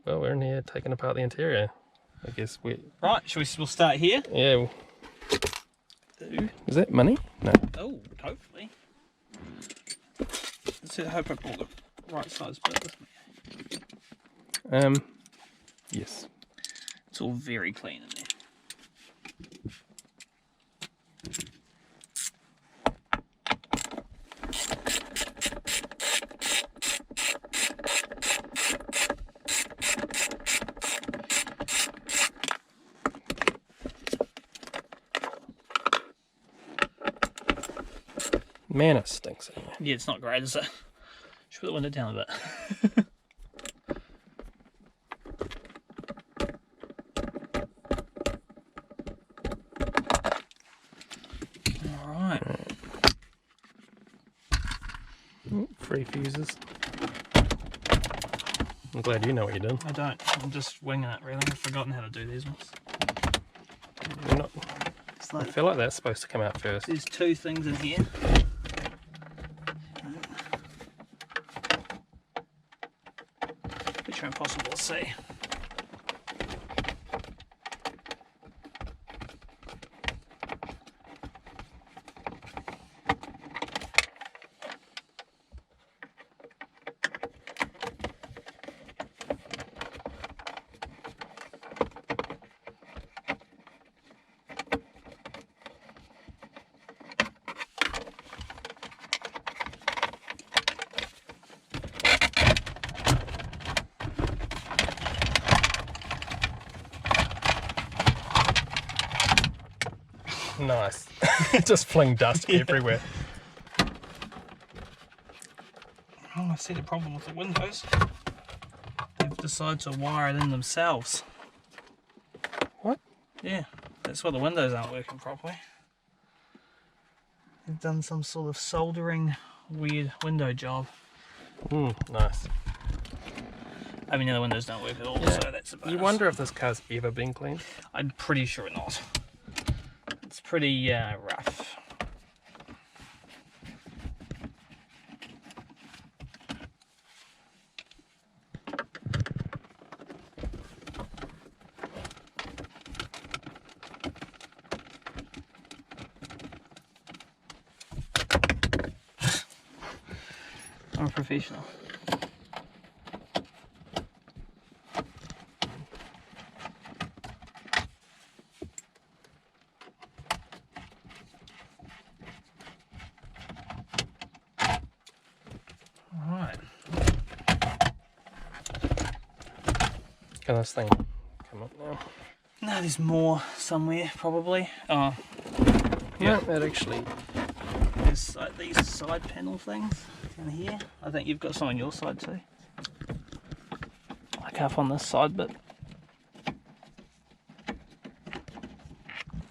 Well, we're in here taking apart the interior. I guess we. Right, we'll start here? Yeah. Is that money? No. Oh, hopefully. Let's see, I hope I brought the right size bit with me. Yes. It's all very clean in there. Man, it stinks in here. Yeah, it's not great, is it? Should put the window down a bit. Alright. Free fuses. I'm glad you know what you're doing. I don't. I'm just winging it, really. I've forgotten how to do these ones. You're not, It's I like, feel like that's supposed to come out first. there's two things in here. Which are impossible to see. Nice. Just fling dust everywhere. Oh, I see the problem with the windows. They've decided to wire it in themselves. What? Yeah, that's why the windows aren't working properly. They've done some sort of soldering weird window job. Nice. I mean, the other windows don't work at all, Yeah. so that's a bonus. You wonder if this car's ever been cleaned? I'm pretty sure not. It's pretty rough. I'm a professional. Alright. Can this thing come up now? No, there's more somewhere, probably. Oh, Yeah, it actually. there's like these side panel things down here. I think you've got some on your side too. Like up on this side bit.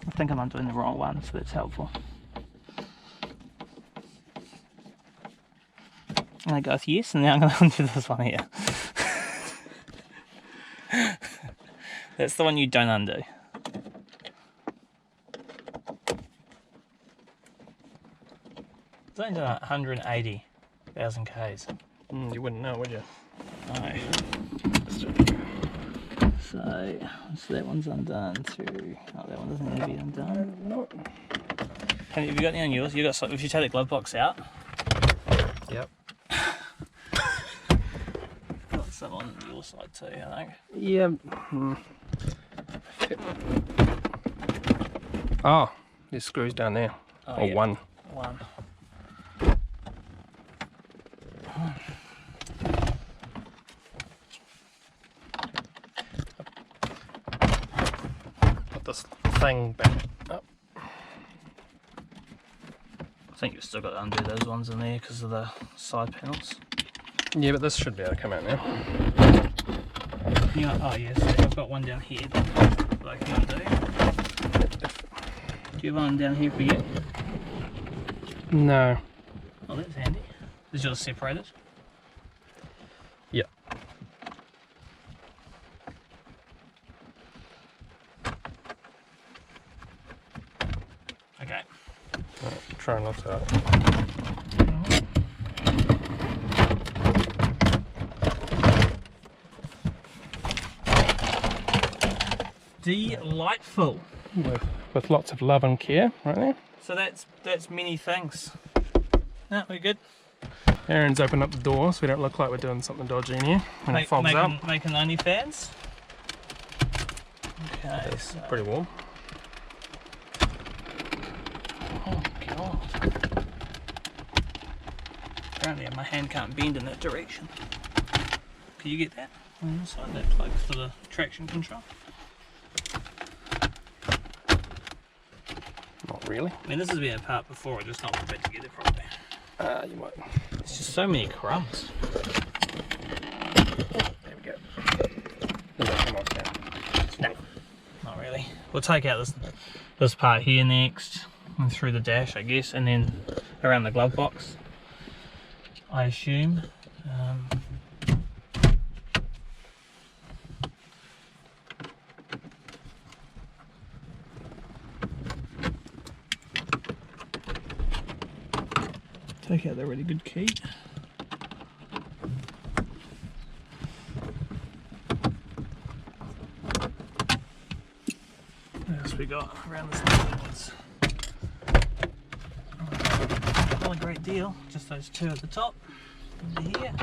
I think I'm doing the wrong one, so that's helpful. And I go with yes, and now I'm going to undo this one here. That's the one you don't undo. It's only done 180,000 Ks. You wouldn't know, would you? No. So that one's undone through. Oh, that one doesn't need to be undone. No. Have you got any on yours? You got some, if you take the glove box out. Yep. Got some on your side too, I think. Yeah. Oh, there's screws down there. Oh, Or yeah. one. One. Put this thing back up. I think you've still got to undo those ones in there because of the side panels. Yeah, but this should be able to come out now. Yeah, oh yes, I've got one down here that I can undo. Do you have one down here for you? No. Oh, that's handy. Is yours separated? Yep. Okay. Right, try and lift it up. delightful. With lots of love and care, right there. So that's many things. No, we're good. Aaron's opened up the door so we don't look like we're doing something dodgy in here when it fogs up. Making OnlyFans. Okay, It's pretty warm. Oh god. Apparently my hand can't bend in that direction. Can you get that on the side? That plug for the traction control? Not really. I mean, this has been a part before, I'm just not prepared to get it properly. You might. It's just so many crumbs. There we go. Does that come off now? No, not really. We'll take out this part here next, and through the dash, I guess, and then around the glove box, I assume. Take out the really good key. What else we got around this ones? Not a great deal, just those two at the top. Into here.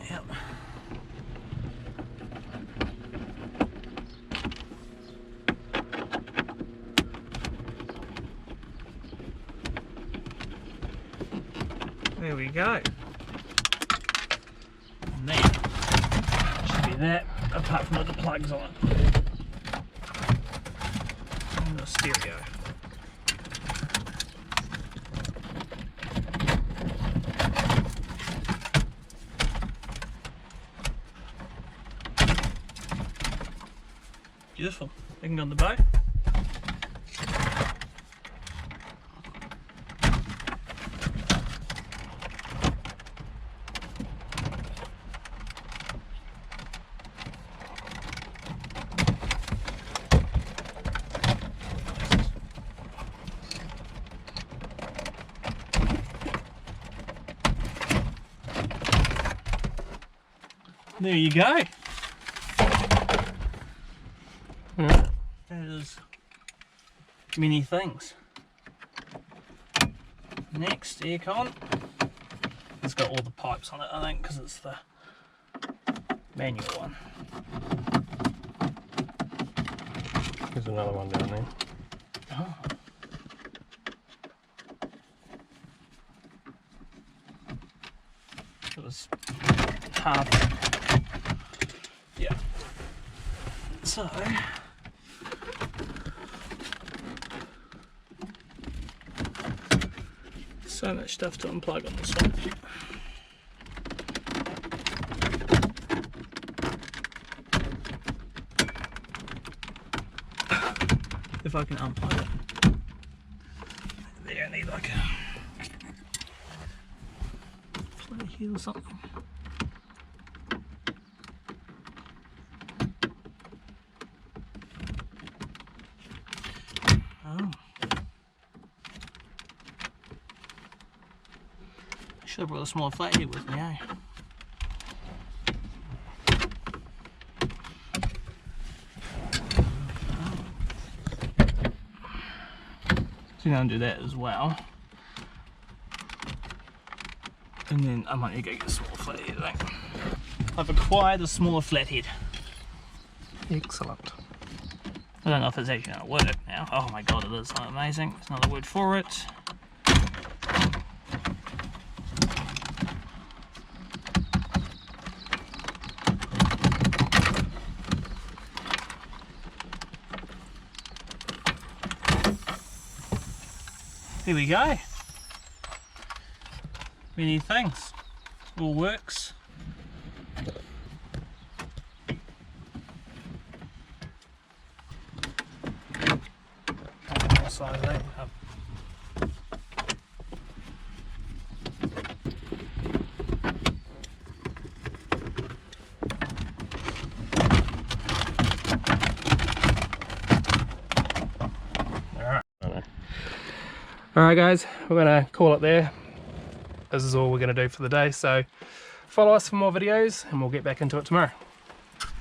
Yep. There we go. And then should be that, apart from all the plugs on it. And the stereo. Beautiful. Looking on the bow. There you go. Yeah. That is many things. Next, aircon. It's got all the pipes on it, I think, because it's the manual one. There's another one down there. Oh. It was half. Yeah. So. So much stuff to unplug on this one. If I can unplug it. There, I need like a plate here or something. Oh. Should have brought a smaller flathead with me, eh? So I'm going to do that as well. And then I might need to go get a smaller flathead, I think. I've acquired a smaller flathead. Excellent. I don't know if it's actually going to work now. Oh my god, it is amazing. There's another word for it. Here we go. Many things. All works. Size that up. Alright guys, we're going to call it there. This is all we're going to do for the day, so Follow us for more videos and we'll get back into it tomorrow.